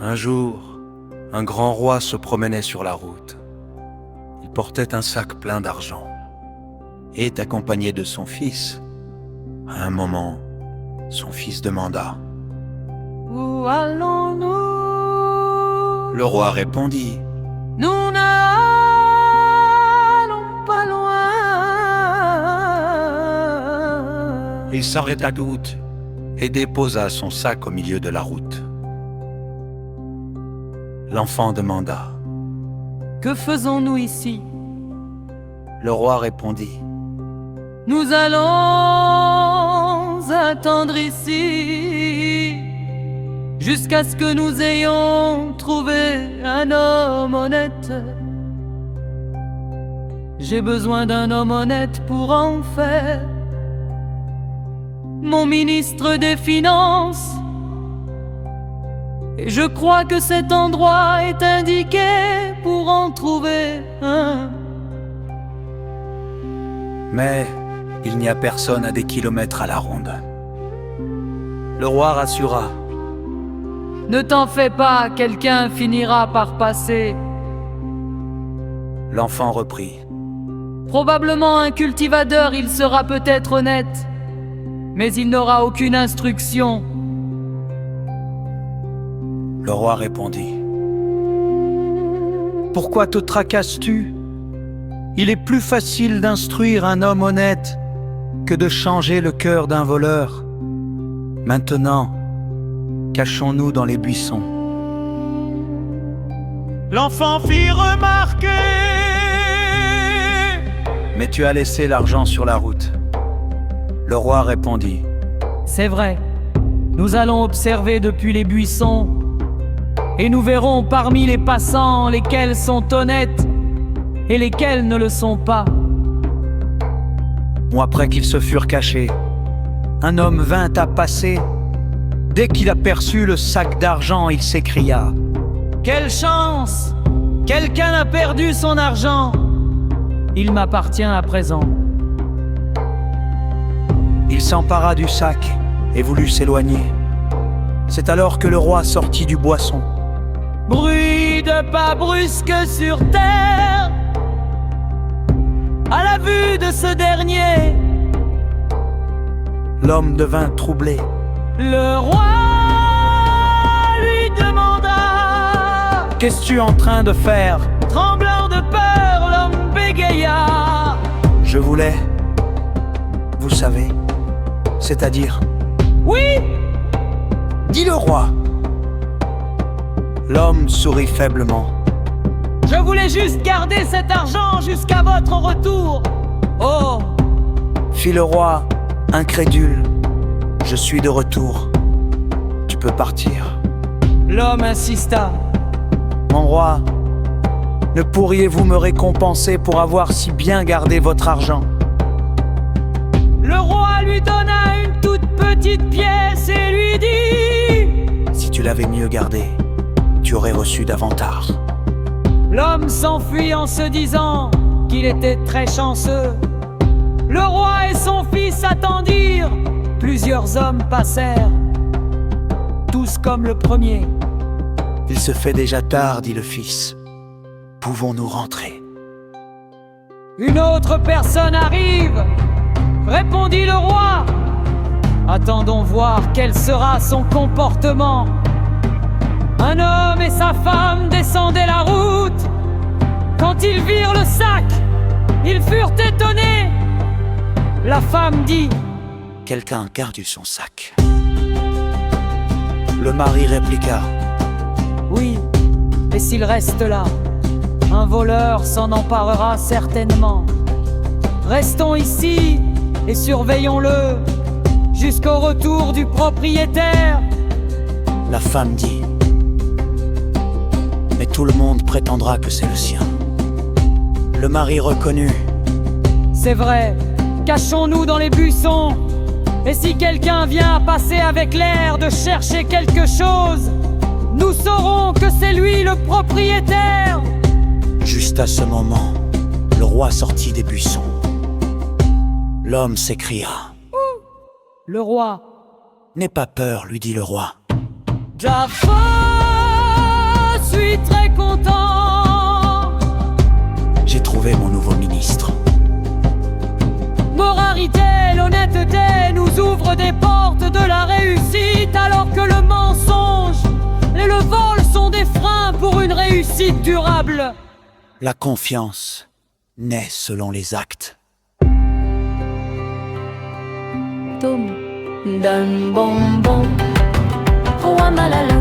Un jour, un grand roi se promenait sur la route. Il portait un sac plein d'argent et est accompagné de son fils. À un moment, son fils demanda. Où allons-nous? Le roi répondit. Nous n'allons pas loin. Il s'arrêta doute et déposa son sac au milieu de la route. L'enfant demanda. Que faisons-nous ici? Le roi répondit. Nous allons attendre ici jusqu'à ce que nous ayons trouvé un homme honnête. J'ai besoin d'un homme honnête pour en faire mon ministre des Finances. Et je crois que cet endroit est indiqué pour en trouver un. Mais il n'y a personne à des kilomètres à la ronde. Le roi rassura. Ne t'en fais pas, quelqu'un finira par passer. L'enfant reprit. Probablement un cultivateur, il sera peut-être honnête, mais il n'aura aucune instruction. Le roi répondit. Pourquoi te tracasses-tu? Il est plus facile d'instruire un homme honnête que de changer le cœur d'un voleur. Maintenant, cachons-nous dans les buissons. L'enfant fit remarquer. Mais tu as laissé l'argent sur la route. Le roi répondit. C'est vrai, nous allons observer depuis les buissons et nous verrons parmi les passants lesquels sont honnêtes et lesquels ne le sont pas. Après qu'ils se furent cachés, un homme vint à passer. Dès qu'il aperçut le sac d'argent, il s'écria. Quelle chance! Quelqu'un a perdu son argent! Il m'appartient à présent. Il s'empara du sac et voulut s'éloigner. C'est alors que le roi sortit du boisson. Bruit de pas brusque sur terre. À la vue de ce dernier, L'homme devint troublé. le roi lui demanda. Qu'es-tu en train de faire? Tremblant de peur, l'homme bégaya. Je voulais, vous savez, c'est-à-dire, Oui, dit le roi. L'homme sourit faiblement. je voulais juste garder cet argent jusqu'à votre retour. Oh, Fit le roi, incrédule. Je suis de retour. Tu peux partir. l'homme insista. Mon roi, ne pourriez-vous me récompenser pour avoir si bien gardé votre argent? Le roi lui donna une toute petite pièce et lui dit. Si tu l'avais mieux gardé, tu aurais reçu davantage. L'homme s'enfuit en se disant qu'il était très chanceux. Le roi et son fils attendirent. Plusieurs hommes passèrent, tous comme le premier. Il se fait déjà tard, dit le fils. Pouvons-nous rentrer? Une autre personne arrive, répondit le roi. Attendons voir quel sera son comportement. Un homme et sa femme descendaient la route. Quand ils virent le sac, ils furent étonnés. La femme dit. Quelqu'un a perdu son sac. Le mari répliqua. Oui, et s'il reste là, un voleur s'en emparera certainement. Restons ici et surveillons-le jusqu'au retour du propriétaire. La femme dit. Mais tout le monde prétendra que c'est le sien. Le mari reconnut. C'est vrai, cachons-nous dans les buissons. Et si quelqu'un vient à passer avec l'air de chercher quelque chose, nous saurons que c'est lui le propriétaire. Juste à ce moment, le roi sortit des buissons. L'homme s'écria. Le roi. N'aie pas peur, lui dit le roi. Jafar suis très content. J'ai trouvé mon nouveau ministre. Moralité, l'honnêteté nous ouvre des portes de la réussite, alors que le mensonge et le vol sont des freins pour une réussite durable. La confiance naît selon les actes. Dum dum bom bom, wa malala.